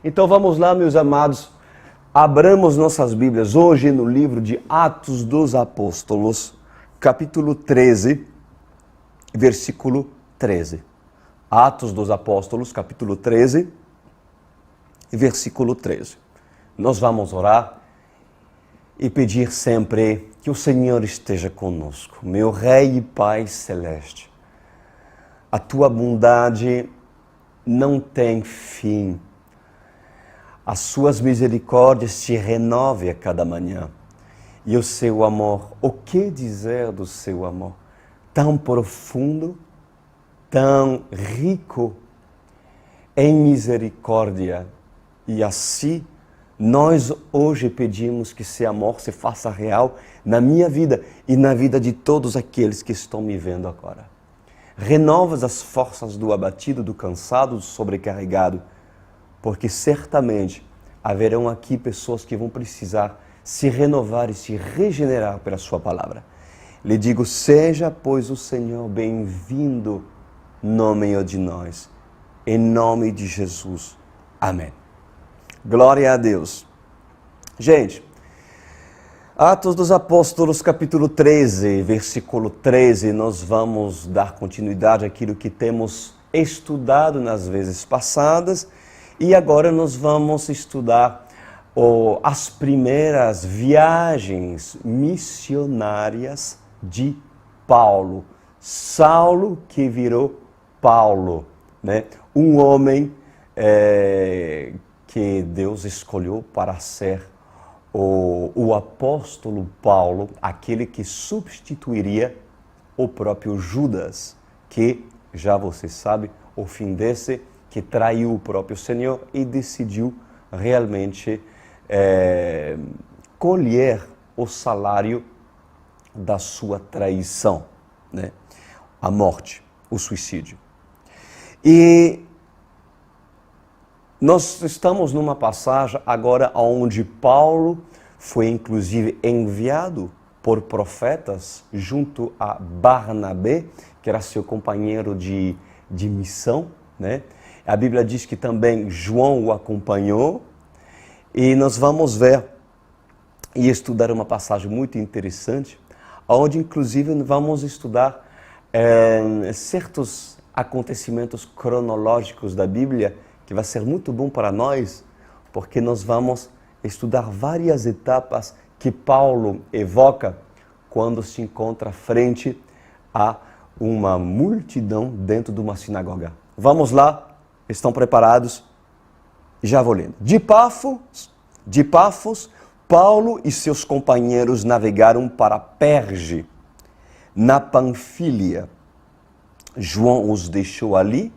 Então vamos lá, meus amados, abramos nossas Bíblias hoje no livro de Atos dos Apóstolos, capítulo 13, versículo 13. Atos dos Apóstolos, capítulo 13, versículo 13. Nós vamos orar e pedir sempre que o Senhor esteja conosco. Meu Rei e Pai Celeste, a Tua bondade não tem fim. As Suas misericórdias se renovam a cada manhã. E o Seu amor, o que dizer do Seu amor? Tão profundo, tão rico em misericórdia. E assim, nós hoje pedimos que esse amor se faça real na minha vida e na vida de todos aqueles que estão me vendo agora. Renovas as forças do abatido, do cansado, do sobrecarregado, porque certamente haverão aqui pessoas que vão precisar se renovar e se regenerar pela Sua palavra. Lhe digo, seja, pois, o Senhor bem-vindo no meio de nós. Em nome de Jesus. Amém. Glória a Deus. Gente, Atos dos Apóstolos, capítulo 13, versículo 13, nós vamos dar continuidade àquilo que temos estudado nas vezes passadas e agora nós vamos estudar as primeiras viagens missionárias de Paulo. Saulo que virou Paulo, né? Um homem que Deus escolheu para ser o apóstolo Paulo, aquele que substituiria o próprio Judas, que, já você sabe, o fim desse, que traiu o próprio Senhor e decidiu realmente colher o salário da sua traição, né? A morte, o suicídio. E nós estamos numa passagem agora onde Paulo foi inclusive enviado por profetas junto a Barnabé, que era seu companheiro de missão, né? A Bíblia diz que também João o acompanhou e nós vamos ver e estudar uma passagem muito interessante, onde inclusive vamos estudar certos acontecimentos cronológicos da Bíblia, que vai ser muito bom para nós, porque nós vamos estudar várias etapas que Paulo evoca quando se encontra frente a uma multidão dentro de uma sinagoga. Vamos lá? Estão preparados? Já vou lendo. De Pafos, Paulo e seus companheiros navegaram para Perge, na Panfília. João os deixou ali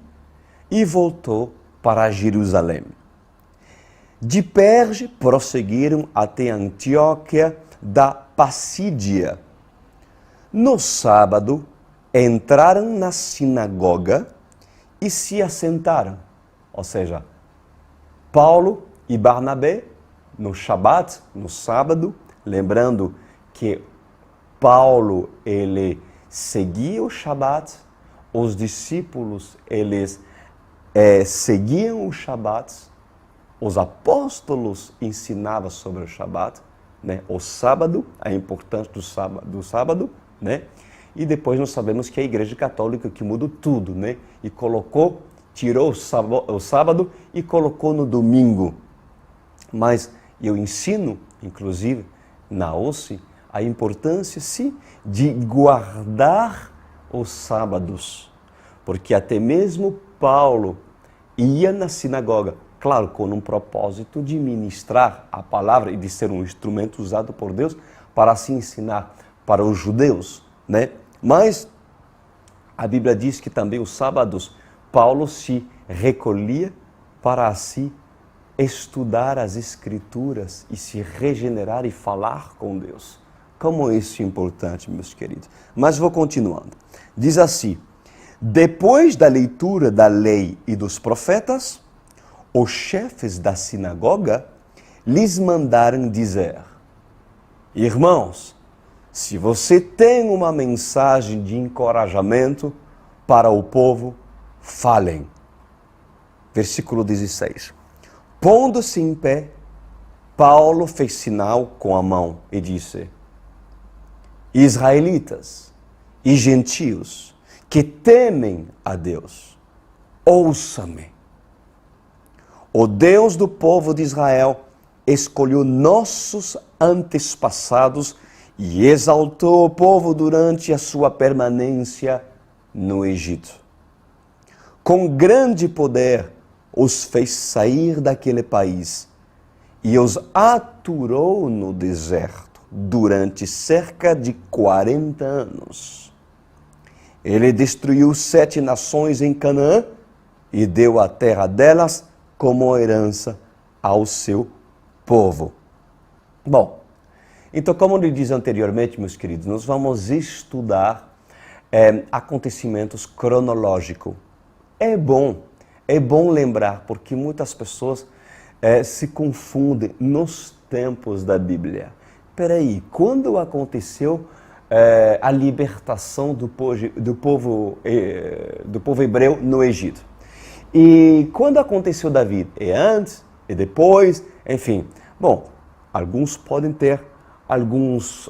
e voltou para Jerusalém. De Perge prosseguiram até Antioquia da Psídia. No sábado, entraram na sinagoga e se assentaram. Ou seja, Paulo e Barnabé, no Shabat, no sábado, lembrando que Paulo, ele seguia o Shabat, os discípulos, eles seguiam o Shabat, os apóstolos ensinavam sobre o Shabat, né? O sábado, a importância do sábado, né? E depois nós sabemos que é a Igreja Católica que mudou tudo, né? E tirou o sábado e colocou no domingo. Mas eu ensino, inclusive, na OSCE, a importância, sim, de guardar os sábados. Porque até mesmo Paulo ia na sinagoga, claro, com um propósito de ministrar a palavra e de ser um instrumento usado por Deus para assim ensinar para os judeus, né? Mas a Bíblia diz que também os sábados Paulo se recolhia para assim estudar as Escrituras e se regenerar e falar com Deus. Como isso é importante, meus queridos. Mas vou continuando. Diz assim: depois da leitura da lei e dos profetas, os chefes da sinagoga lhes mandaram dizer: irmãos, se você tem uma mensagem de encorajamento para o povo, falem. Versículo 16. Pondo-se em pé, Paulo fez sinal com a mão e disse: Israelitas e gentios que temem a Deus, ouça-me. O Deus do povo de Israel escolheu nossos antepassados e exaltou o povo durante a sua permanência no Egito. Com grande poder os fez sair daquele país e os aturou no deserto durante cerca de 40 anos. Ele destruiu 7 nações em Canaã e deu a terra delas como herança ao seu povo. Bom, então, como eu disse anteriormente, meus queridos, nós vamos estudar acontecimentos cronológicos. É bom lembrar, porque muitas pessoas se confundem nos tempos da Bíblia. Espera aí, quando aconteceu a libertação do povo hebreu no Egito? E quando aconteceu Davi? É antes? É depois? Enfim, bom, alguns podem ter alguns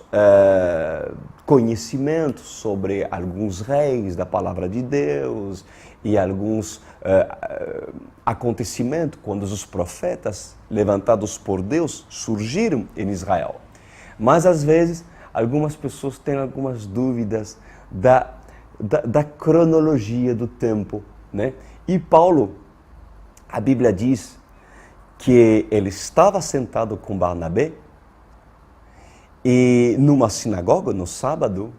conhecimentos sobre alguns reis da palavra de Deus e alguns acontecimentos quando os profetas levantados por Deus surgiram em Israel. Mas às vezes algumas pessoas têm algumas dúvidas da cronologia do tempo, né? E Paulo, a Bíblia diz que ele estava sentado com Barnabé e numa sinagoga no sábado,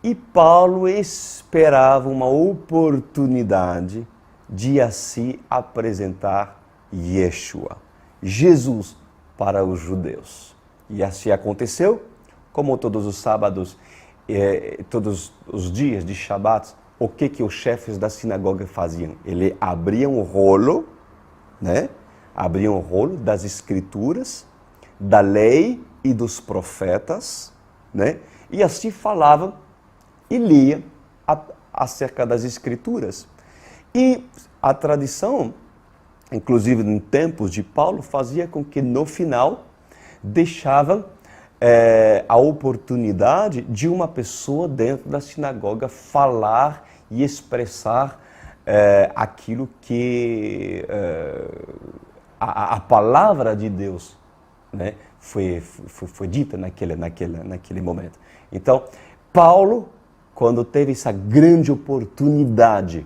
e Paulo esperava uma oportunidade de assim apresentar Yeshua, Jesus, para os judeus. E assim aconteceu, como todos os sábados, todos os dias de Shabat, o que os chefes da sinagoga faziam? Eles abriam o rolo, né? Abriam o rolo das escrituras, da lei e dos profetas, né? E assim falavam e liam acerca das escrituras. E a tradição, inclusive em tempos de Paulo, fazia com que no final deixavam a oportunidade de uma pessoa dentro da sinagoga falar e expressar aquilo que a palavra de Deus, né, foi dita naquele momento. Então, Paulo, quando teve essa grande oportunidade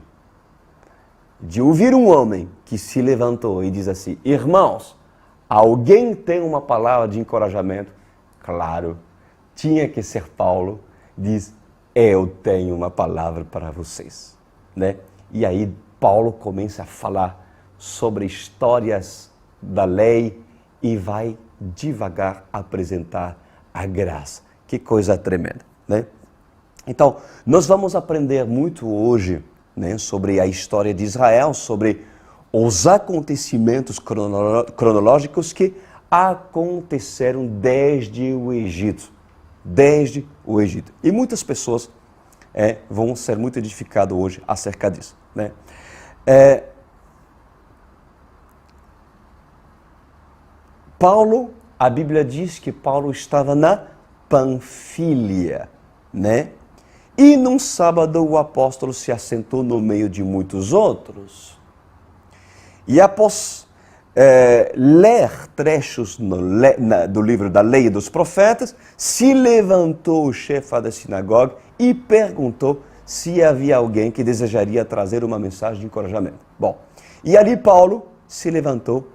de ouvir um homem que se levantou e diz assim: irmãos, alguém tem uma palavra de encorajamento? Claro, tinha que ser Paulo. Diz: eu tenho uma palavra para vocês, né? E aí Paulo começa a falar sobre histórias da lei e vai devagar apresentar a graça. Que coisa tremenda, né? Então, nós vamos aprender muito hoje, né, sobre a história de Israel, sobre os acontecimentos cronológicos que aconteceram desde o Egito. Desde o Egito. E muitas pessoas vão ser muito edificadas hoje acerca disso, né? Paulo, a Bíblia diz que Paulo estava na Panfília, né? E num sábado o apóstolo se assentou no meio de muitos outros. E após ler trechos do livro da Lei e dos Profetas, se levantou o chefe da sinagoga e perguntou se havia alguém que desejaria trazer uma mensagem de encorajamento. Bom, e ali Paulo se levantou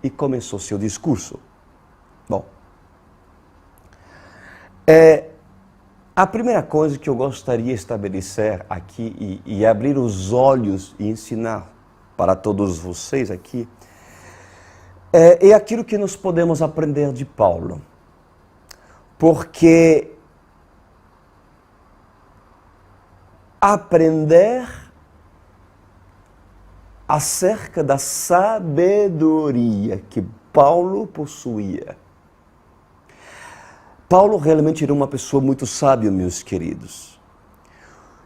e começou seu discurso. Bom, a primeira coisa que eu gostaria de estabelecer aqui e abrir os olhos e ensinar para todos vocês aqui é aquilo que nós podemos aprender de Paulo. Porque aprender acerca da sabedoria que Paulo possuía. Paulo realmente era uma pessoa muito sábia, meus queridos.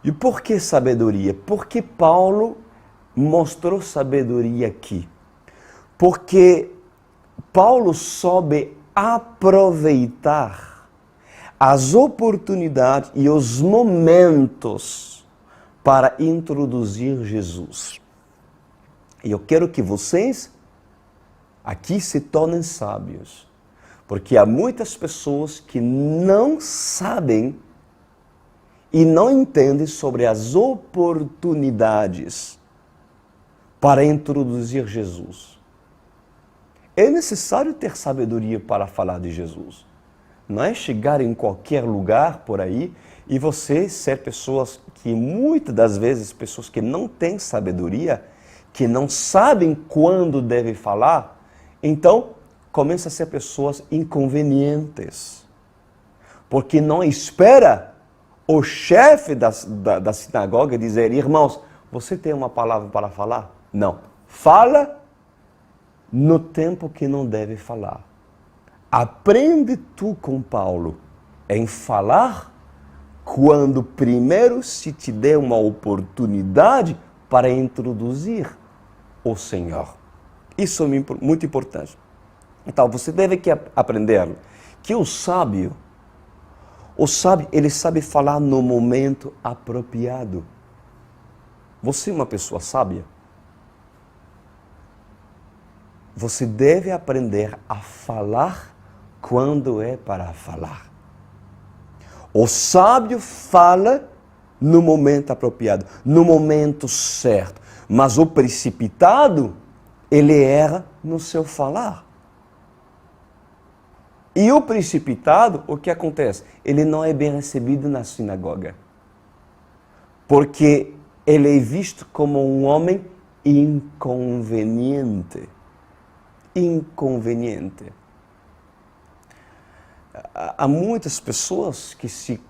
E por que sabedoria? Porque Paulo mostrou sabedoria aqui. Porque Paulo soube aproveitar as oportunidades e os momentos para introduzir Jesus. E eu quero que vocês aqui se tornem sábios, porque há muitas pessoas que não sabem e não entendem sobre as oportunidades para introduzir Jesus. É necessário ter sabedoria para falar de Jesus. Não é chegar em qualquer lugar por aí e você ser pessoas que, muitas das vezes, pessoas que não têm sabedoria, que não sabem quando devem falar, então começa a ser pessoas inconvenientes. Porque não espera o chefe da sinagoga dizer: irmãos, você tem uma palavra para falar? Não. Fala no tempo que não deve falar. Aprende tu com Paulo em falar quando primeiro se te der uma oportunidade para introduzir o Senhor. Isso é muito importante. Então, você deve aprender que o sábio, ele sabe falar no momento apropriado. Você é uma pessoa sábia? Você deve aprender a falar quando é para falar. O sábio fala no momento apropriado, no momento certo. Mas o precipitado, ele erra no seu falar. E o precipitado, o que acontece? Ele não é bem recebido na sinagoga. Porque ele é visto como um homem inconveniente. Inconveniente. Há muitas pessoas que se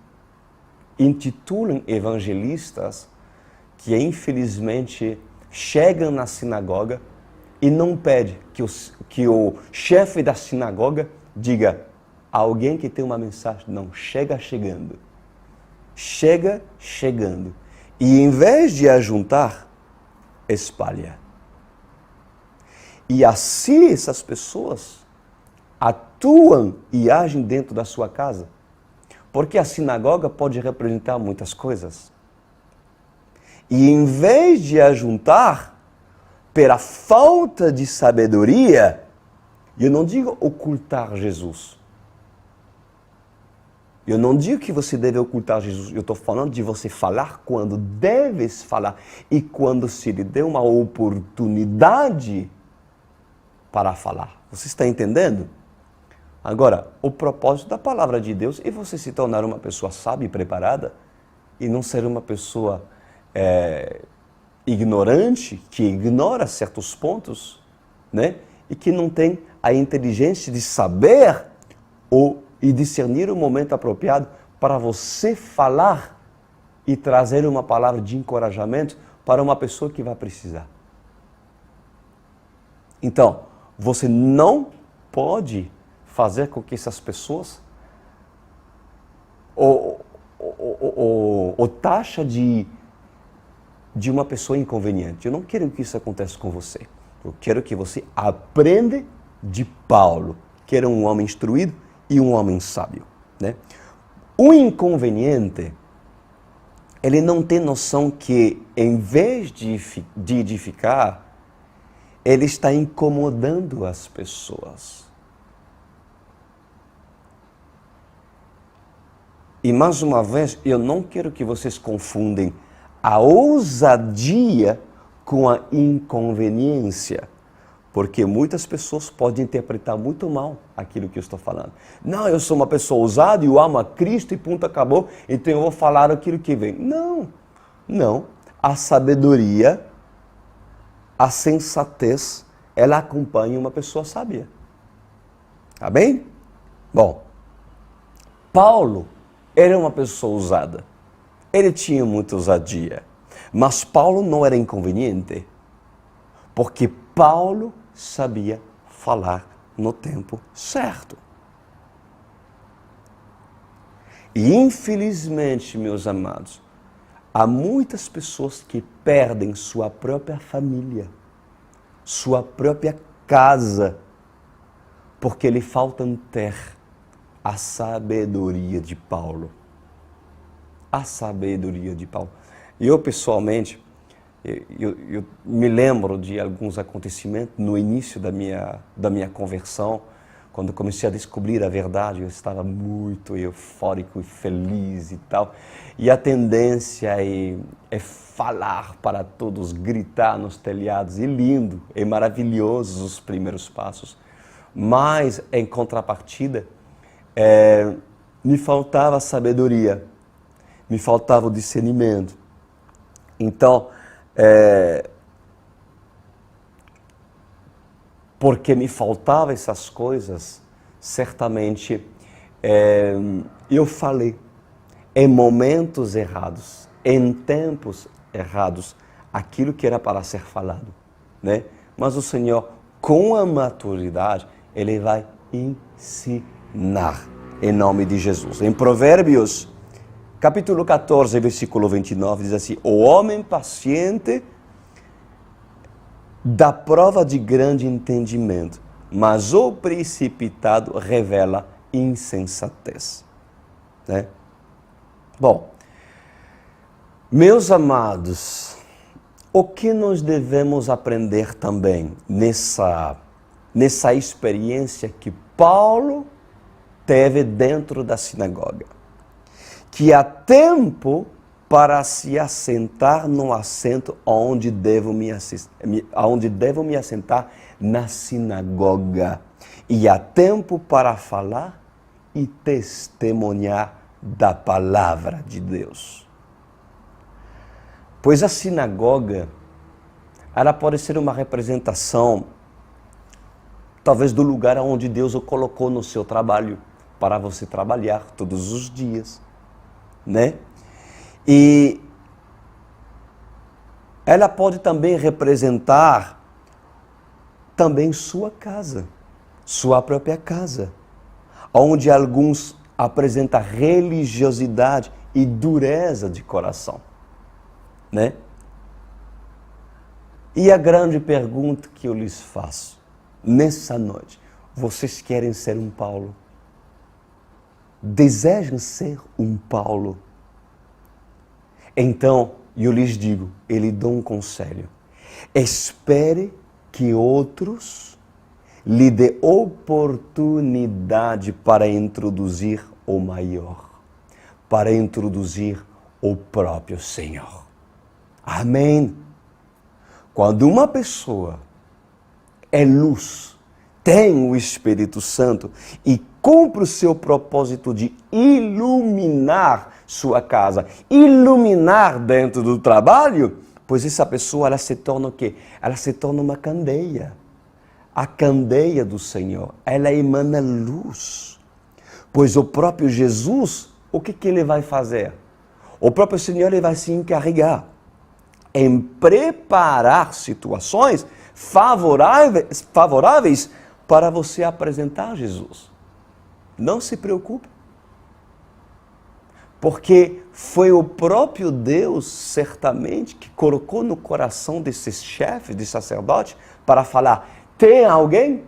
intitulam evangelistas que infelizmente chegam na sinagoga e não pedem que o chefe da sinagoga diga a alguém que tem uma mensagem. Não, chega chegando. Chega chegando. E em vez de ajuntar, espalha. E assim essas pessoas atuam e agem dentro da sua casa. Porque a sinagoga pode representar muitas coisas. E em vez de ajuntar, pela falta de sabedoria, eu não digo ocultar Jesus. Eu não digo que você deve ocultar Jesus. Eu estou falando de você falar quando deves falar. E quando se lhe dê uma oportunidade para falar. Você está entendendo? Agora, o propósito da palavra de Deus é você se tornar uma pessoa sábia e preparada e não ser uma pessoa ignorante, que ignora certos pontos, né? E que não tem a inteligência de saber e discernir o momento apropriado para você falar e trazer uma palavra de encorajamento para uma pessoa que vai precisar. Então, você não pode fazer com que essas pessoas taxa de uma pessoa inconveniente. Eu não quero que isso aconteça com você. Eu quero que você aprenda de Paulo, que era um homem instruído e um homem sábio, né? O inconveniente, ele não tem noção que, em vez de edificar, ele está incomodando as pessoas. E mais uma vez, eu não quero que vocês confundem a ousadia com a inconveniência. Porque muitas pessoas podem interpretar muito mal aquilo que eu estou falando. Não, eu sou uma pessoa ousada e eu amo a Cristo e ponto, acabou, então eu vou falar aquilo que vem. Não, não. A sabedoria, a sensatez, ela acompanha uma pessoa sábia. Tá bem? Bom, Paulo era uma pessoa ousada. Ele tinha muita ousadia. Mas Paulo não era inconveniente. Porque Paulo sabia falar no tempo certo. E infelizmente, meus amados, há muitas pessoas que perdem sua própria família, sua própria casa, porque lhe falta ter a sabedoria de Paulo. A sabedoria de Paulo. Eu, pessoalmente, eu me lembro de alguns acontecimentos no início da minha conversão, quando comecei a descobrir a verdade, eu estava muito eufórico e feliz e tal. E a tendência é falar para todos, gritar nos telhados, e lindo, é maravilhoso os primeiros passos. Mas, em contrapartida, me faltava sabedoria, me faltava o discernimento. Então, porque me faltavam essas coisas, certamente eu falei em momentos errados, em tempos errados, aquilo que era para ser falado, né? Mas o Senhor, com a maturidade, Ele vai ensinar, em nome de Jesus. Em Provérbios, capítulo 14, versículo 29, diz assim: o homem paciente dá prova de grande entendimento, mas o precipitado revela insensatez. Né? Bom, meus amados, o que nós devemos aprender também nessa experiência que Paulo teve dentro da sinagoga? Que há tempo para se assentar no assento onde devo me assentar na sinagoga. E há tempo para falar e testemunhar da palavra de Deus. Pois a sinagoga, ela pode ser uma representação, talvez, do lugar onde Deus o colocou no seu trabalho, para você trabalhar todos os dias, né? E ela pode também representar também sua casa, sua própria casa, onde alguns apresentam religiosidade e dureza de coração, né? E a grande pergunta que eu lhes faço nessa noite: vocês querem ser um Paulo? Desejam ser um Paulo? Então, eu lhes digo, ele dá um conselho: espere que outros lhe dê oportunidade para introduzir o maior, para introduzir o próprio Senhor. Amém? Quando uma pessoa é luz, tem o Espírito Santo e cumpre o seu propósito de iluminar sua casa, iluminar dentro do trabalho, pois essa pessoa, ela se torna o quê? Ela se torna uma candeia. A candeia do Senhor, ela emana luz. Pois o próprio Jesus, o que ele vai fazer? O próprio Senhor, ele vai se encarregar em preparar situações favoráveis para você apresentar Jesus. Não se preocupe. Porque foi o próprio Deus, certamente, que colocou no coração desses chefes, de sacerdotes, para falar: tem alguém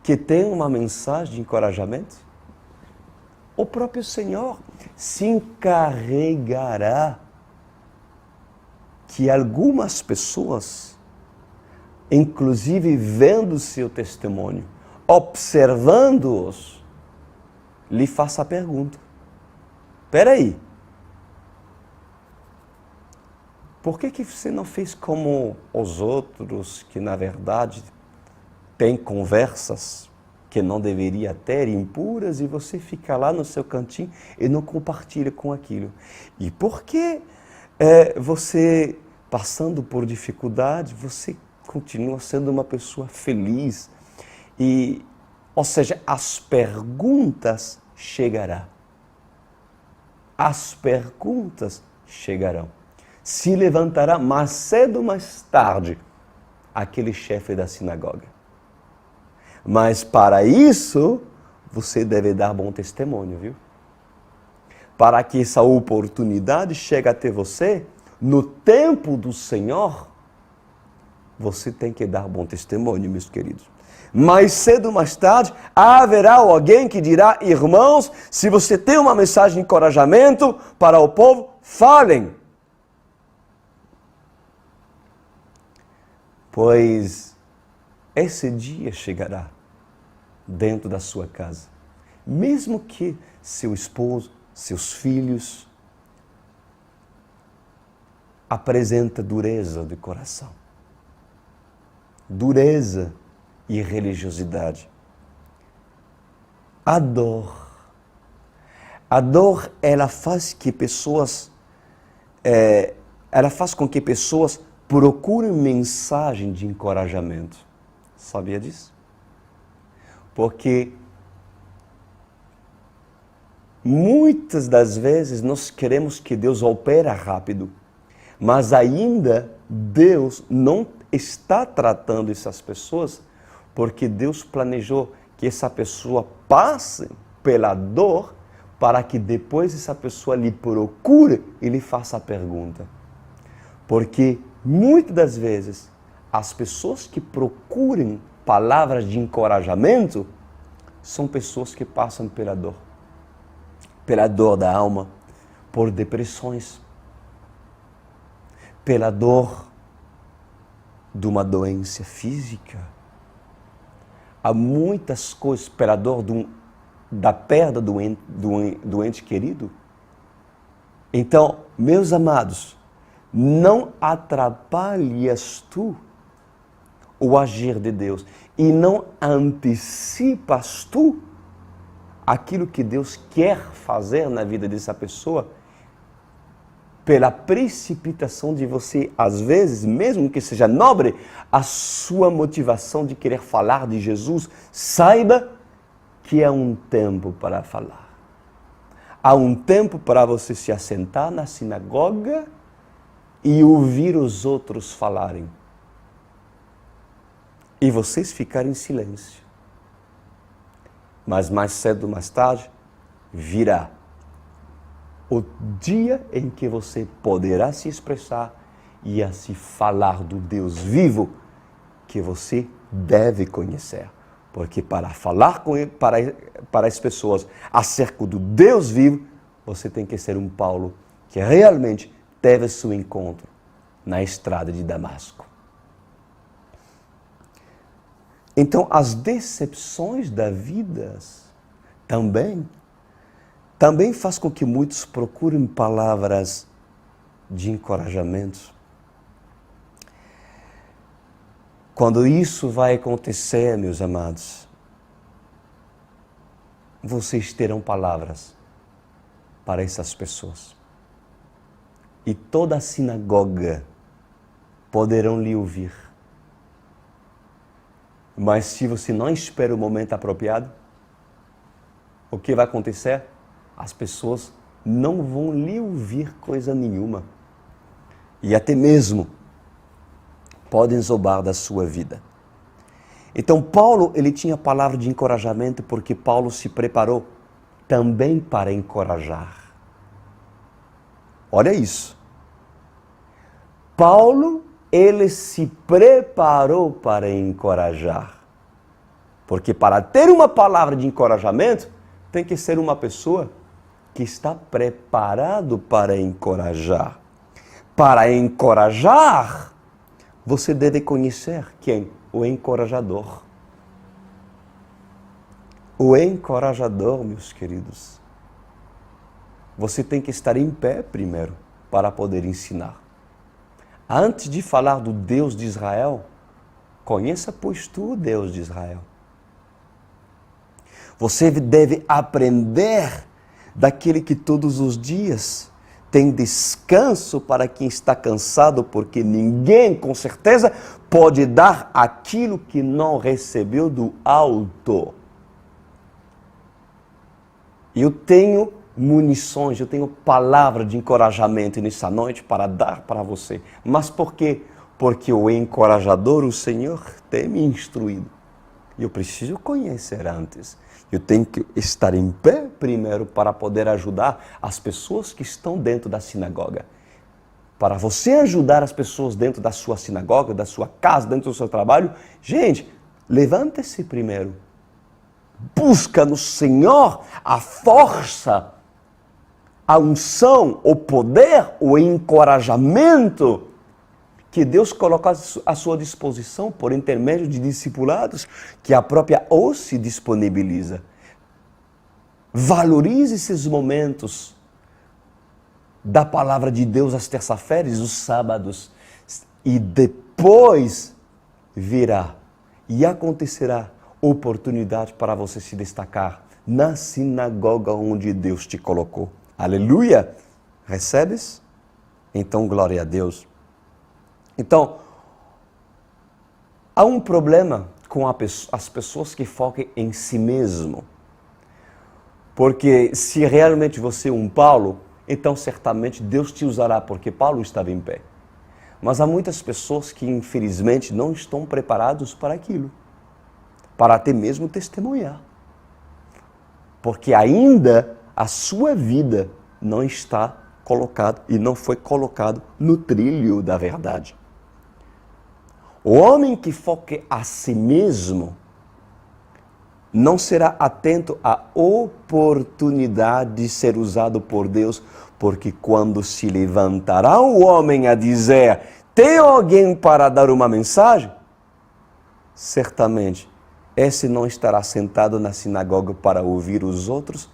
que tem uma mensagem de encorajamento? O próprio Senhor se encarregará que algumas pessoas, inclusive vendo o seu testemunho, observando-os, lhe faça a pergunta: espera aí, por que você não fez como os outros que, na verdade, têm conversas que não deveria ter, impuras, e você fica lá no seu cantinho e não compartilha com aquilo? E por que você, passando por dificuldade, você continua sendo uma pessoa feliz? Ou seja, as perguntas chegarão. As perguntas chegarão. Se levantará mais cedo ou mais tarde aquele chefe da sinagoga. Mas para isso, você deve dar bom testemunho, viu? Para que essa oportunidade chegue até você no tempo do Senhor, você tem que dar bom testemunho, meus queridos. Mais cedo ou mais tarde, haverá alguém que dirá: irmãos, se você tem uma mensagem de encorajamento para o povo, falem. Pois esse dia chegará dentro da sua casa. Mesmo que seu esposo, seus filhos apresentem dureza de coração, dureza e religiosidade. A dor, ela faz com que pessoas procurem mensagem de encorajamento. Sabia disso? Porque muitas das vezes nós queremos que Deus opere rápido, mas ainda Deus não está tratando essas pessoas, porque Deus planejou que essa pessoa passe pela dor para que depois essa pessoa lhe procure e lhe faça a pergunta. Porque muitas das vezes as pessoas que procuram palavras de encorajamento são pessoas que passam pela dor da alma, por depressões, pela dor de uma doença física. Há muitas coisas, pela dor da perda do ente querido. Então, meus amados, não atrapalhes tu o agir de Deus e não antecipas tu aquilo que Deus quer fazer na vida dessa pessoa pela precipitação de você, às vezes, mesmo que seja nobre, a sua motivação de querer falar de Jesus. Saiba que há um tempo para falar. Há um tempo para você se assentar na sinagoga e ouvir os outros falarem. E vocês ficarem em silêncio. Mas mais cedo ou mais tarde, virá o dia em que você poderá se expressar e assim falar do Deus vivo que você deve conhecer. Porque para falar com ele, para as pessoas acerca do Deus vivo, você tem que ser um Paulo que realmente teve seu encontro na estrada de Damasco. Então, as decepções da vida também faz com que muitos procurem palavras de encorajamento. Quando isso vai acontecer, meus amados, vocês terão palavras para essas pessoas. E toda a sinagoga poderão lhe ouvir. Mas se você não espera o momento apropriado, o que vai acontecer? As pessoas não vão lhe ouvir coisa nenhuma. E até mesmo podem zombar da sua vida. Então Paulo, ele tinha palavra de encorajamento porque Paulo se preparou também para encorajar. Olha isso. Paulo, ele se preparou para encorajar. Porque para ter uma palavra de encorajamento, tem que ser uma pessoa que está preparado para encorajar. Para encorajar, você deve conhecer quem? O encorajador. O encorajador, meus queridos. Você tem que estar em pé primeiro para poder ensinar. Antes de falar do Deus de Israel, conheça, pois, tu o Deus de Israel. Você deve aprender daquele que todos os dias tem descanso para quem está cansado, porque ninguém, com certeza, pode dar aquilo que não recebeu do alto. Eu tenho munições, eu tenho palavra de encorajamento nessa noite para dar para você. Mas por quê? Porque o encorajador, o Senhor, tem me instruído. Eu preciso conhecer antes. Eu tenho que estar em pé primeiro para poder ajudar as pessoas que estão dentro da sinagoga. para você ajudar as pessoas dentro da sua sinagoga, da sua casa, dentro do seu trabalho, gente, levante-se primeiro. Busca no Senhor a força, a unção, o poder, o encorajamento que Deus coloca à sua disposição por intermédio de discipulados que a própria OSE disponibiliza. Valorize esses momentos da palavra de Deus às terças-feiras, os sábados, e depois virá e acontecerá oportunidade para você se destacar na sinagoga onde Deus te colocou. Aleluia! Recebes? Então, glória a Deus. Então, há um problema com as pessoas que focam em si mesmo. Porque se realmente você é um Paulo, então certamente Deus te usará, porque Paulo estava em pé. Mas há muitas pessoas que infelizmente não estão preparados para aquilo, para até mesmo testemunhar. Porque ainda a sua vida não está colocada e não foi colocado no trilho da verdade. O homem que foca a si mesmo não será atento à oportunidade de ser usado por Deus, porque quando se levantará o homem a dizer, tem alguém para dar uma mensagem? Certamente, esse não estará sentado na sinagoga para ouvir os outros,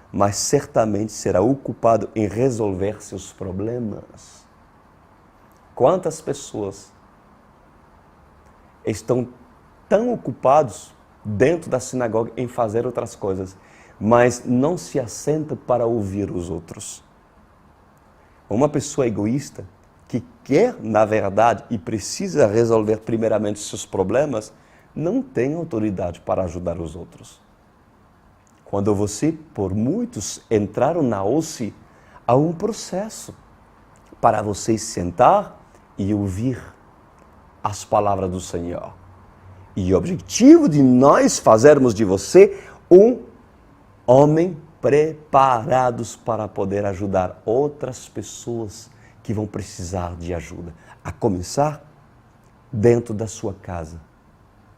mas certamente será ocupado em resolver seus problemas. Quantas pessoas estão tão ocupados dentro da sinagoga em fazer outras coisas, mas não se assentam para ouvir os outros. Uma pessoa egoísta que quer, na verdade, e precisa resolver primeiramente seus problemas, não tem autoridade para ajudar os outros. Quando você, por muitos, entraram na OSE, há um processo para você sentar e ouvir as palavras do Senhor. E o objetivo de nós fazermos de você um homem preparados para poder ajudar outras pessoas que vão precisar de ajuda. A começar dentro da sua casa.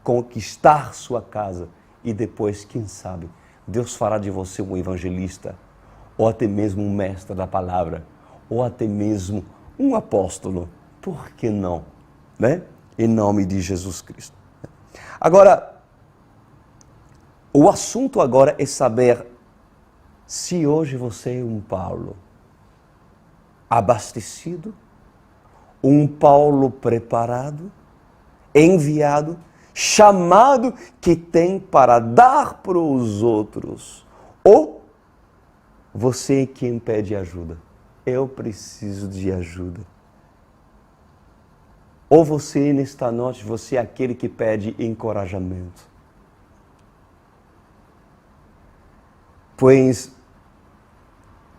Conquistar sua casa. E depois, quem sabe, Deus fará de você um evangelista. Ou até mesmo um mestre da palavra. Ou até mesmo um apóstolo. Por que não? Né? Em nome de Jesus Cristo. Agora, o assunto agora é saber se hoje você é um Paulo abastecido, um Paulo preparado, enviado, chamado que tem para dar para os outros, ou você é quem pede ajuda. Eu preciso de ajuda. Ou você, nesta noite, você é aquele que pede encorajamento. Pois,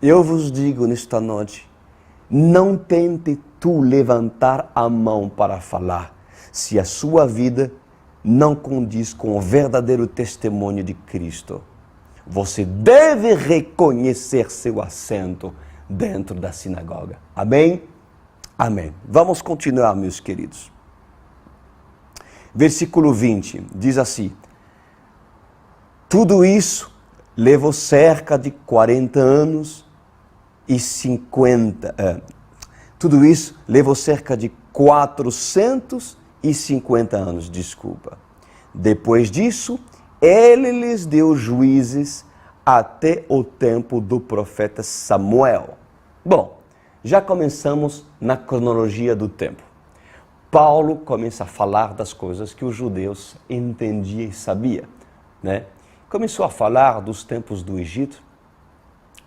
eu vos digo nesta noite, não tente tu levantar a mão para falar, se a sua vida não condiz com o verdadeiro testemunho de Cristo. Você deve reconhecer seu assento dentro da sinagoga. Amém? Amém. Vamos continuar, meus queridos. Versículo 20 diz assim: tudo isso levou cerca de 40 anos e 50. Tudo isso levou cerca de 450 anos, desculpa. Depois disso, ele lhes deu juízes até o tempo do profeta Samuel. Bom, já começamos na cronologia do tempo. Paulo começa a falar das coisas que os judeus entendiam e sabiam, né? Começou a falar dos tempos do Egito,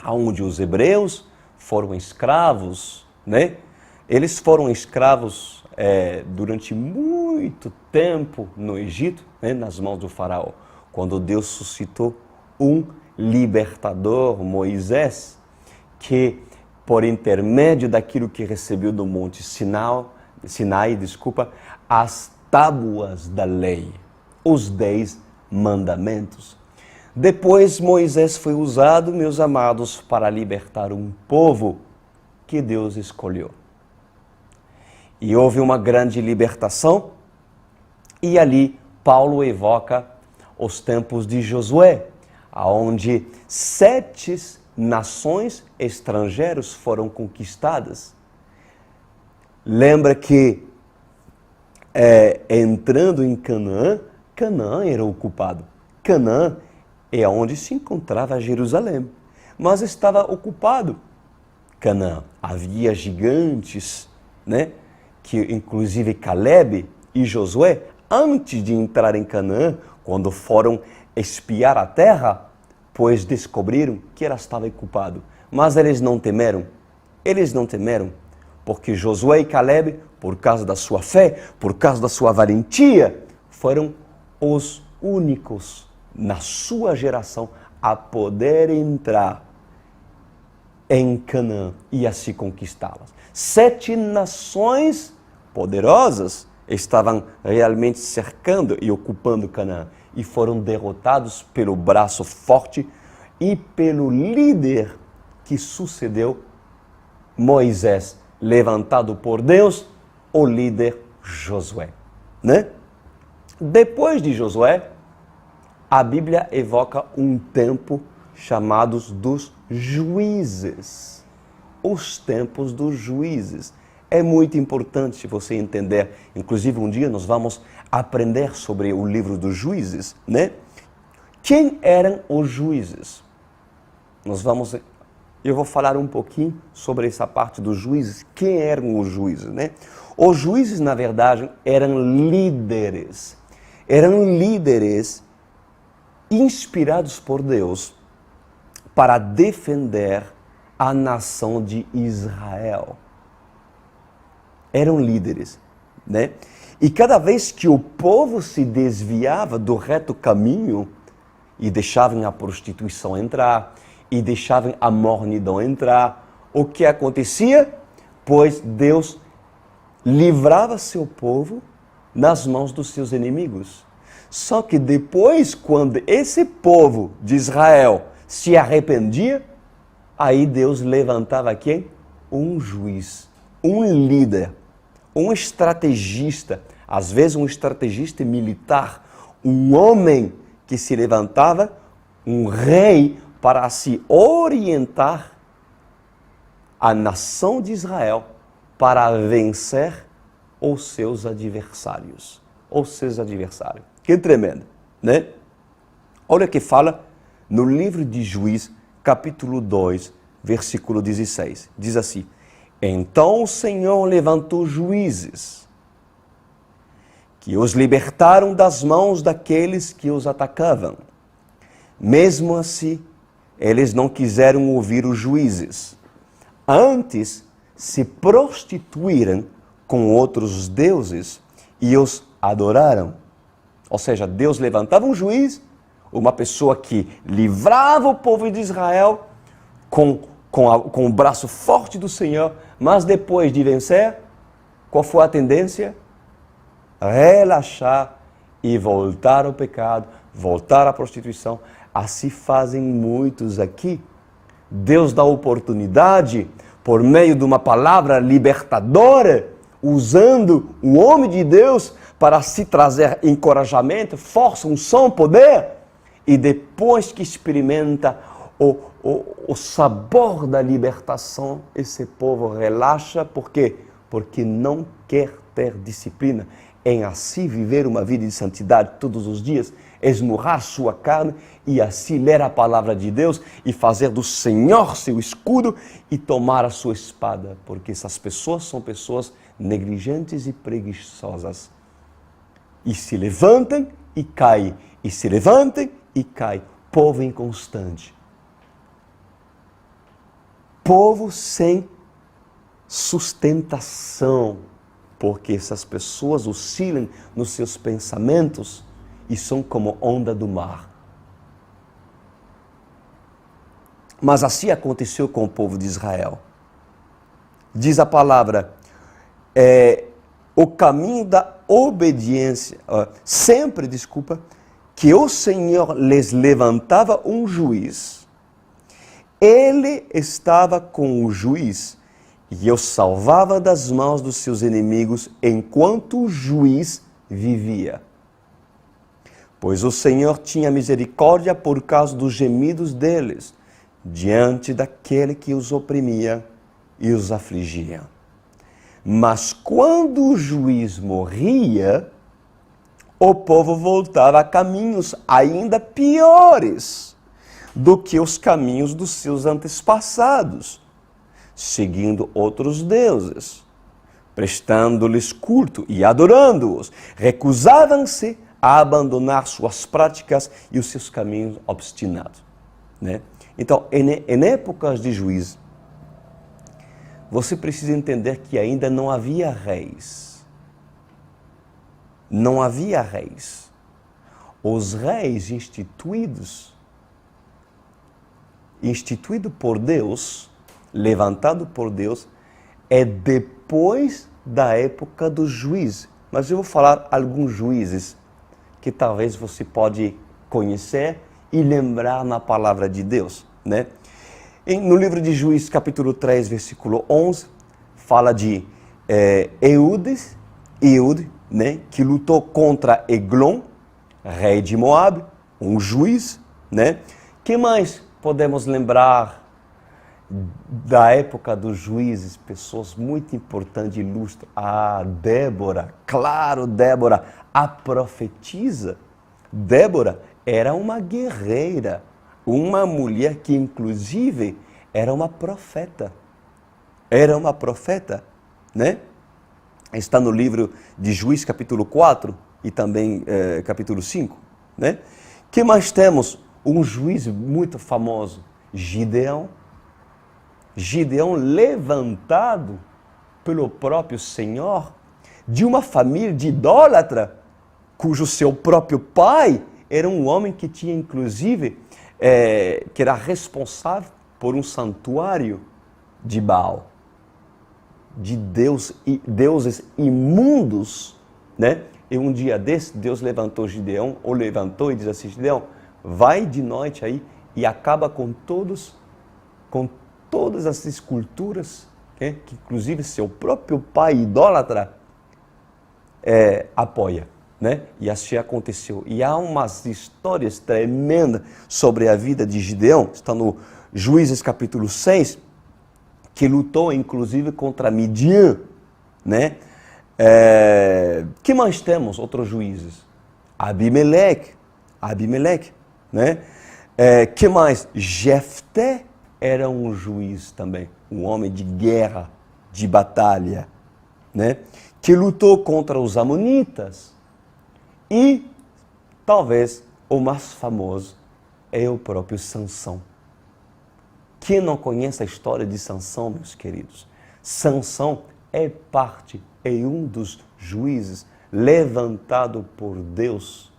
onde os hebreus foram escravos, né? Eles foram escravos durante muito tempo no Egito, né? Nas mãos do faraó, quando Deus suscitou um libertador, Moisés, que por intermédio daquilo que recebeu do Monte Sinai, as tábuas da lei, os 10 mandamentos. Depois Moisés foi usado, meus amados, para libertar um povo que Deus escolheu. e houve uma grande libertação. E ali Paulo evoca os tempos de Josué, onde 7 nações estrangeiras foram conquistadas. Lembra que entrando em Canaã, Canaã era ocupado. Canaã é onde se encontrava Jerusalém, mas estava ocupado. Canaã, havia gigantes, né? Que inclusive Caleb e Josué, antes de entrar em Canaã, quando foram espiar a terra, pois descobriram que ela estava ocupada. Mas eles não temeram. Eles não temeram, porque Josué e Caleb, por causa da sua fé, por causa da sua valentia, foram os únicos na sua geração a poder entrar em Canaã e a se conquistá-las. 7 nações poderosas estavam realmente cercando e ocupando Canaã e foram derrotados pelo braço forte e pelo líder que sucedeu Moisés, levantado por Deus, o líder Josué, né? Depois de Josué, a Bíblia evoca um tempo chamados dos juízes. Os tempos dos juízes. É muito importante você entender. Inclusive, um dia nós vamos aprender sobre o livro dos juízes, né? Quem eram os juízes? Eu vou falar um pouquinho sobre essa parte dos juízes. Quem eram os juízes, né? Os juízes, na verdade, eram líderes. Eram líderes inspirados por Deus para defender a nação de Israel. Eram líderes, né? E cada vez que o povo se desviava do reto caminho e deixavam a prostituição entrar, e deixavam a mornidão entrar, o que acontecia? Pois Deus livrava seu povo nas mãos dos seus inimigos. Só que depois, quando esse povo de Israel se arrependia, aí Deus levantava quem? Um juiz, um líder, um estrategista, às vezes um estrategista militar, um homem que se levantava, um rei, para se orientar a nação de Israel para vencer os seus adversários. Que tremendo, né? Olha o que fala no livro de Juízes, capítulo 2, versículo 16. Diz assim: Então o Senhor levantou juízes, que os libertaram das mãos daqueles que os atacavam. Mesmo assim, eles não quiseram ouvir os juízes. Antes, se prostituíram com outros deuses e os adoraram. Ou seja, Deus levantava um juiz, uma pessoa que livrava o povo de Israel com o braço forte do Senhor, mas depois de vencer, qual foi a tendência? Relaxar e voltar ao pecado, voltar à prostituição. Assim fazem muitos aqui. Deus dá oportunidade, por meio de uma palavra libertadora, usando o homem de Deus para se trazer encorajamento, força, unção, poder. E depois que experimenta o sabor da libertação, esse povo relaxa. Por quê? Porque não quer ter disciplina em assim viver uma vida de santidade todos os dias, esmurrar sua carne e assim ler a palavra de Deus e fazer do Senhor seu escudo e tomar a sua espada, porque essas pessoas são pessoas negligentes e preguiçosas. E se levantam e caem, e se levantam e caem. Povo inconstante. Povo sem sustentação, porque essas pessoas oscilam nos seus pensamentos e são como onda do mar. Mas assim aconteceu com o povo de Israel. Diz a palavra, o caminho da obediência, que o Senhor lhes levantava um juiz. Ele estava com o juiz e eu salvava das mãos dos seus inimigos enquanto o juiz vivia. Pois o Senhor tinha misericórdia por causa dos gemidos deles, diante daquele que os oprimia e os afligia. Mas quando o juiz morria, o povo voltava a caminhos ainda piores do que os caminhos dos seus antepassados, seguindo outros deuses, prestando-lhes culto e adorando-os. Recusavam-se a abandonar suas práticas e os seus caminhos obstinados. Né? Então, em épocas de juízo, você precisa entender que ainda não havia reis. Não havia reis. Os reis instituídos por Deus, levantado por Deus, é depois da época do juízo. Mas eu vou falar alguns juízes que talvez você pode conhecer e lembrar na palavra de Deus, né? No livro de Juízes, capítulo 3, versículo 11, fala de Ehud, né, que lutou contra Eglon, rei de Moab, um juiz, né? Que mais podemos lembrar da época dos juízes, pessoas muito importantes e ilustres? Débora, claro, Débora, a profetisa. Débora era uma guerreira, uma mulher que inclusive era uma profeta. Era uma profeta, né? Está no livro de Juízes, capítulo 4 e também capítulo 5, né? Que mais temos? Um juiz muito famoso, Gideão. Gideão levantado pelo próprio Senhor de uma família de idólatra, cujo seu próprio pai era um homem que tinha inclusive, que era responsável por um santuário de Baal, de deuses imundos, né? E um dia desse, Deus levantou Gideão, ou levantou e diz assim: Gideão, vai de noite aí e acaba com todas as esculturas, né? Que inclusive seu próprio pai idólatra apoia. Né? E assim aconteceu. E há umas histórias tremendas sobre a vida de Gideão. Está no Juízes capítulo 6, que lutou inclusive contra Midian. Né? Que mais temos? Outros juízes. Abimeleque. Né? Que mais? Jefté era um juiz também. Um homem de guerra, de batalha. Né? Que lutou contra os amonitas. E talvez o mais famoso é o próprio Sansão. Quem não conhece a história de Sansão, meus queridos? Sansão é um dos juízes levantado por Deus.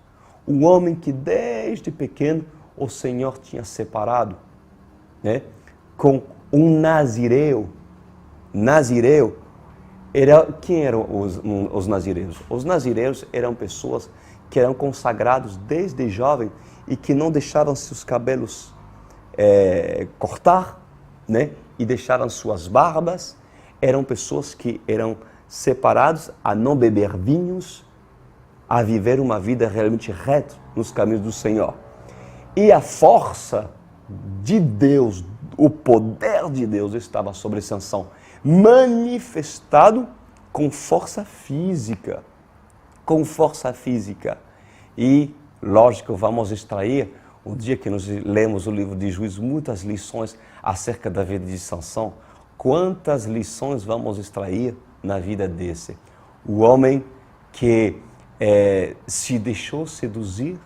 Um homem que desde pequeno o Senhor tinha separado, né, com um nazireu. Quem eram os nazireus? Os nazireus eram pessoas que eram consagrados desde jovem e que não deixavam seus cabelos cortar, né? E deixavam suas barbas. Eram pessoas que eram separados a não beber vinhos, a viver uma vida realmente reta nos caminhos do Senhor. E a força de Deus, o poder de Deus estava sobre Sansão, manifestado com força física. E, lógico, vamos extrair, um dia que nós lemos o livro de Juízes, muitas lições acerca da vida de Sansão. Quantas lições vamos extrair na vida desse? O homem que se deixou seduzir,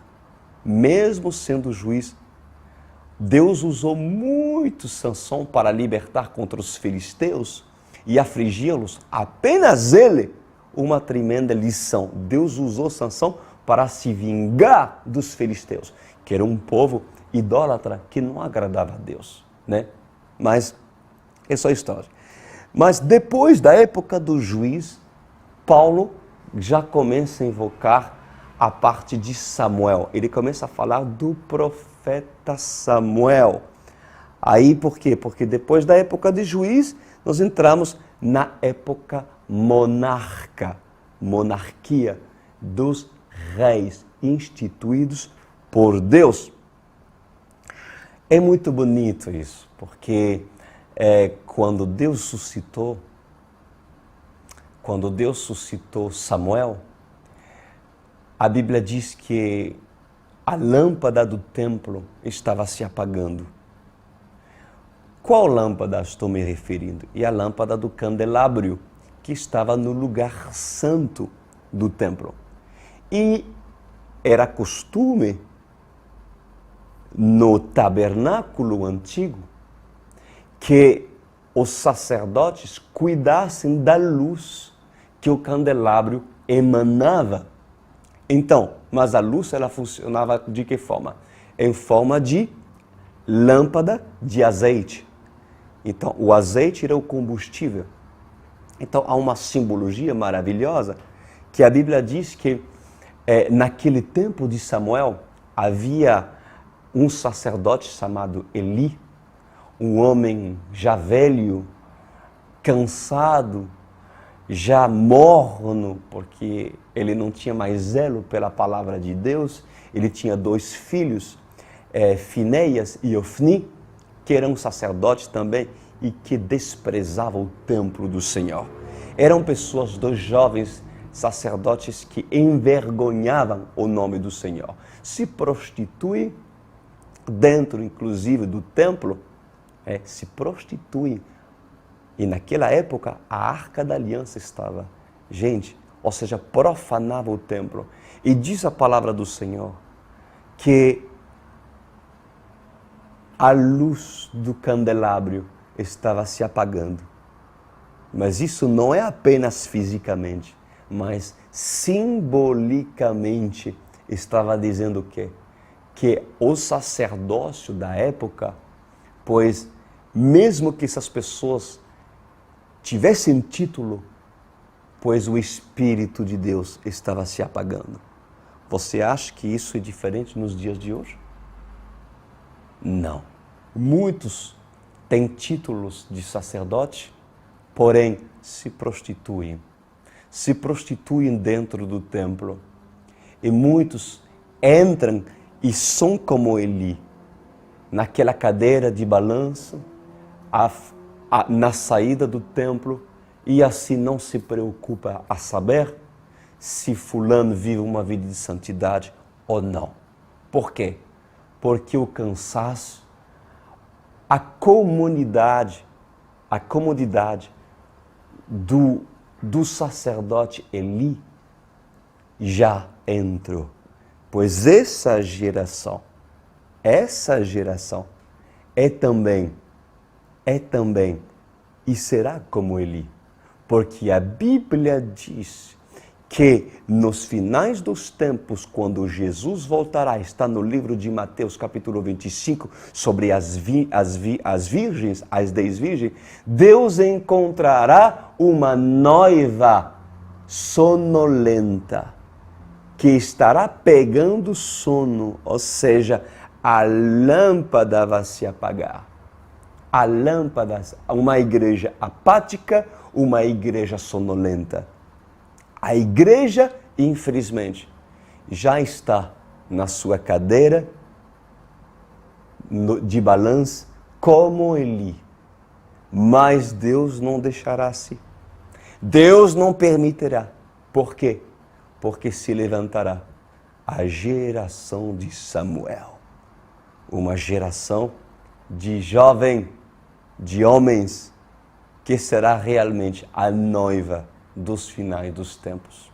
mesmo sendo juiz. Deus usou muito Sansão para libertar contra os filisteus e afligi-los. Apenas ele, uma tremenda lição. Deus usou Sansão para se vingar dos filisteus, que era um povo idólatra que não agradava a Deus, né? Mas é só história. Mas depois da época do juiz, Paulo já começa a invocar a parte de Samuel. Ele começa a falar do profeta Samuel. Aí por quê? Porque depois da época de juiz, nós entramos na época monarquia dos reis instituídos por Deus. É muito bonito isso, porque quando Deus suscitou Samuel, a Bíblia diz que a lâmpada do templo estava se apagando. Qual lâmpada estou me referindo? É a lâmpada do candelabro, que estava no lugar santo do templo. E era costume, no tabernáculo antigo, que os sacerdotes cuidassem da luz que o candelabro emanava. Então, mas a luz ela funcionava de que forma? Em forma de lâmpada de azeite. Então, o azeite era o combustível. Então, há uma simbologia maravilhosa que a Bíblia diz que naquele tempo de Samuel havia um sacerdote chamado Eli, um homem já velho, cansado, já morno, porque ele não tinha mais zelo pela palavra de Deus. Ele tinha 2 filhos, Finéias e Ofni, que eram sacerdotes também e que desprezavam o templo do Senhor. Eram pessoas, 2 jovens sacerdotes que envergonhavam o nome do Senhor. Se prostituem dentro, inclusive, do templo, se prostituem. E naquela época, a Arca da Aliança estava. Gente, ou seja, profanava o templo. E diz a palavra do Senhor que a luz do candelabro estava se apagando. Mas isso não é apenas fisicamente, mas simbolicamente estava dizendo o quê? Que o sacerdócio da época, pois mesmo que essas pessoas tivessem título, pois o Espírito de Deus estava se apagando. Você acha que isso é diferente nos dias de hoje? Não. Muitos têm títulos de sacerdote, porém se prostituem. Se prostituem dentro do templo. E muitos entram e são como Eli, naquela cadeira de balanço, na saída do templo, e assim não se preocupa a saber se fulano vive uma vida de santidade ou não. Por quê? Porque o cansaço, a comodidade do sacerdote Eli já entrou. Pois essa geração é também e será como Eli. Porque a Bíblia diz que nos finais dos tempos, quando Jesus voltará, está no livro de Mateus, capítulo 25, sobre as 10 virgens, Deus encontrará uma noiva sonolenta, que estará pegando sono, ou seja, a lâmpada vai se apagar. A lâmpada, uma igreja apática, uma igreja sonolenta. A igreja, infelizmente, já está na sua cadeira de balanço como Eli. Mas Deus não deixará assim. Deus não permitirá. Por quê? Porque se levantará a geração de Samuel. Uma geração de de homens, que será realmente a noiva dos finais dos tempos.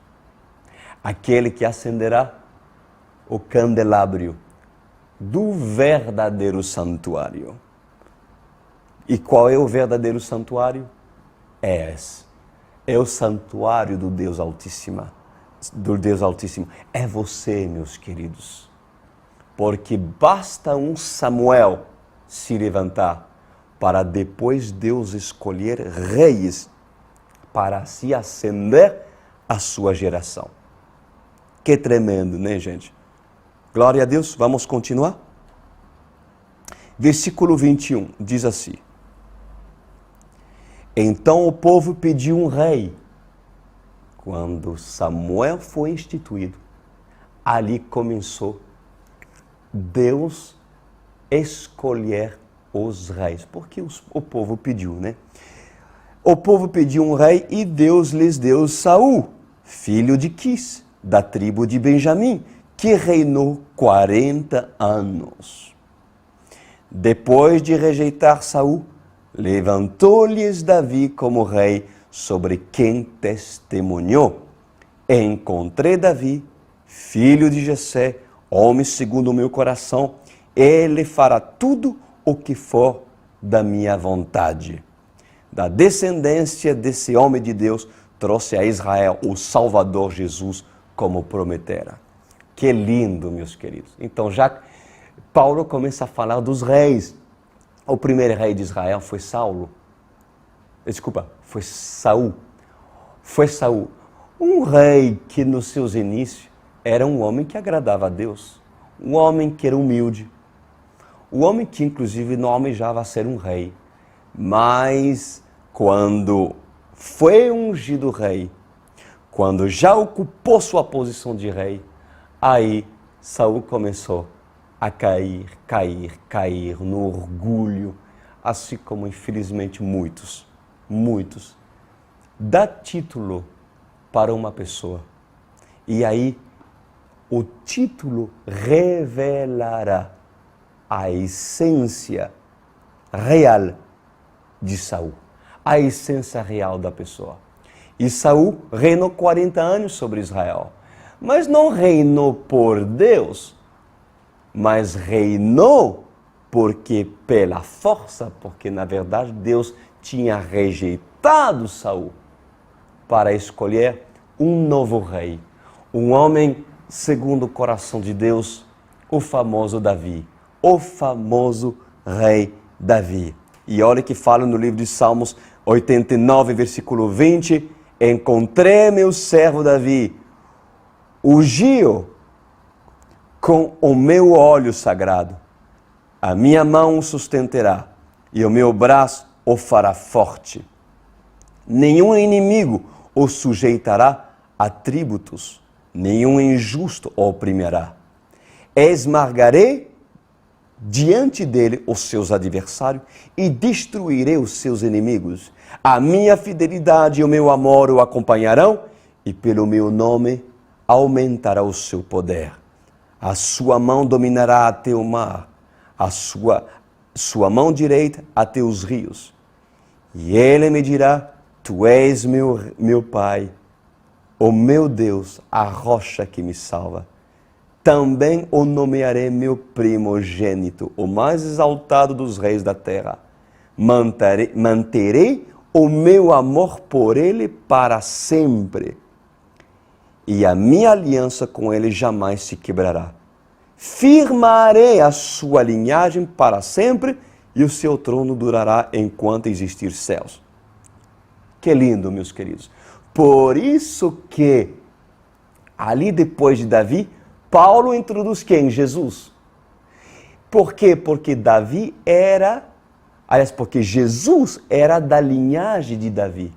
Aquele que acenderá o candelabro do verdadeiro santuário. E qual é o verdadeiro santuário? É o santuário do Deus Altíssimo. É você, meus queridos. Porque basta um Samuel se levantar para depois Deus escolher reis para se acender a sua geração. Que tremendo, né, gente? Glória a Deus. Vamos continuar? Versículo 21 diz assim: Então o povo pediu um rei. Quando Samuel foi instituído, ali começou Deus escolher os reis, porque o povo pediu, né? O povo pediu um rei e Deus lhes deu Saul, filho de Quis, da tribo de Benjamim, que reinou 40 anos. Depois de rejeitar Saul, levantou-lhes Davi como rei, sobre quem testemunhou: encontrei Davi, filho de Jessé, homem segundo o meu coração, ele fará tudo o que for da minha vontade. Da descendência desse homem de Deus, trouxe a Israel o Salvador Jesus, como prometera. Que lindo, meus queridos. Então, já Paulo começa a falar dos reis. O primeiro rei de Israel foi Saul. Foi Saul. Foi Saul. Um rei que nos seus inícios era um homem que agradava a Deus. Um homem que era humilde. Um homem que inclusive não almejava ser um rei. Mas quando foi ungido rei, quando já ocupou sua posição de rei, aí Saul começou a cair no orgulho, assim como infelizmente muitos dá título para uma pessoa. E aí o título revelará a essência real de Saul, a essência real da pessoa. E Saul reinou 40 anos sobre Israel, mas não reinou por Deus, mas reinou pela força, porque na verdade Deus tinha rejeitado Saul para escolher um novo rei, um homem segundo o coração de Deus, o famoso Davi, o famoso rei Davi. E olha que fala no livro de Salmos 89, versículo 20, encontrei meu servo Davi, ungi-o com o meu óleo sagrado, a minha mão o sustentará e o meu braço o fará forte. Nenhum inimigo o sujeitará a tributos, nenhum injusto o oprimirá. Esmagarei diante dele os seus adversários e destruirei os seus inimigos. A minha fidelidade e o meu amor o acompanharão e pelo meu nome aumentará o seu poder. A sua mão dominará até o mar, a sua mão direita até os rios. E ele me dirá: tu és meu Pai, o meu Deus, a rocha que me salva. Também o nomearei meu primogênito, o mais exaltado dos reis da terra. Manterei o meu amor por ele para sempre. E a minha aliança com ele jamais se quebrará. Firmarei a sua linhagem para sempre e o seu trono durará enquanto existir céus. Que lindo, meus queridos. Por isso que, ali depois de Davi, Paulo introduz quem? Jesus. Por quê? Porque porque Jesus era da linhagem de Davi.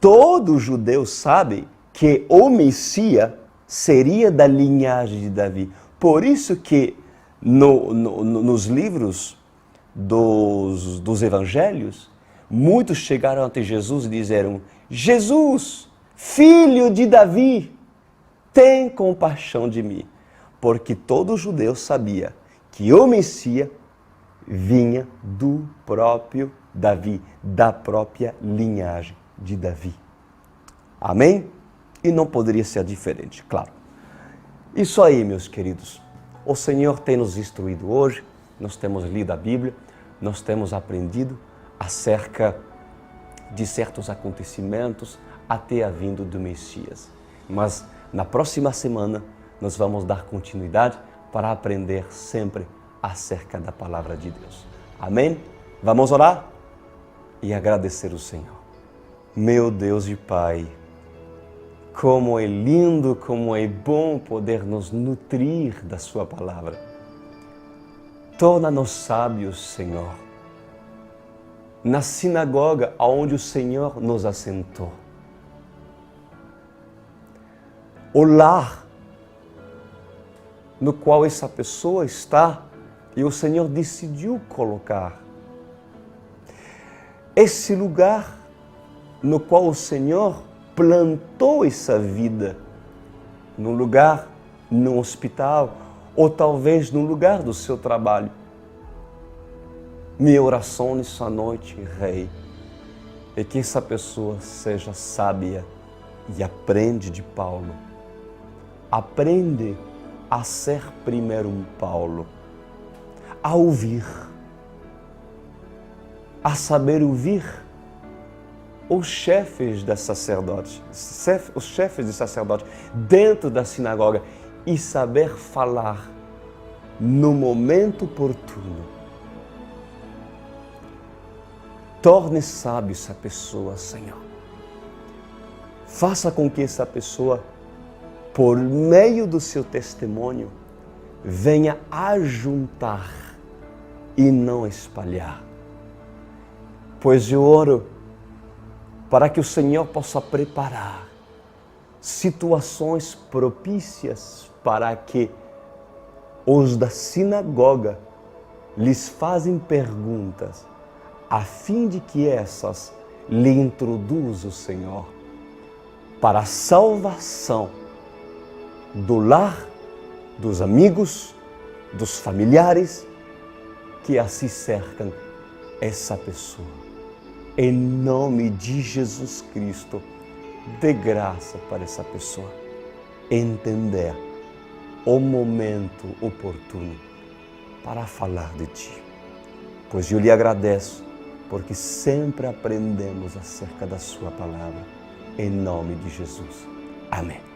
Todo judeu sabe que o Messias seria da linhagem de Davi. Por isso que nos livros dos evangelhos, muitos chegaram até Jesus e disseram: Jesus, filho de Davi, tem compaixão de mim. Porque todo judeu sabia que o Messias vinha do próprio Davi, da própria linhagem de Davi. Amém? E não poderia ser diferente, claro. Isso aí, meus queridos. O Senhor tem nos instruído hoje, nós temos lido a Bíblia, nós temos aprendido acerca de certos acontecimentos até a vinda do Messias. Mas na próxima semana nós vamos dar continuidade para aprender sempre acerca da palavra de Deus. Amém? Vamos orar e agradecer o Senhor. Meu Deus e Pai, como é lindo, como é bom poder nos nutrir da Sua palavra. Torna-nos sábios, Senhor. na sinagoga onde o Senhor nos assentou. O lar no qual essa pessoa está e o Senhor decidiu colocar. Esse lugar no qual o Senhor plantou essa vida, num lugar, num hospital, ou talvez no lugar do seu trabalho. Minha oração nessa noite, Rei, é que essa pessoa seja sábia e aprende de Paulo. Aprende a ser primeiro um Paulo, a ouvir, a saber ouvir os chefes de sacerdotes, dentro da sinagoga e saber falar no momento oportuno. Torne sábio essa pessoa, Senhor. Faça com que essa pessoa, por meio do seu testemunho, venha ajuntar e não espalhar. Pois eu oro para que o Senhor possa preparar situações propícias para que os da sinagoga lhes fazem perguntas, a fim de que essas lhe introduzam o Senhor para a salvação do lar, dos amigos, dos familiares que assim cercam essa pessoa. Em nome de Jesus Cristo, dê graça para essa pessoa entender o momento oportuno para falar de Ti. Pois eu lhe agradeço, porque sempre aprendemos acerca da Sua palavra. Em nome de Jesus. Amém.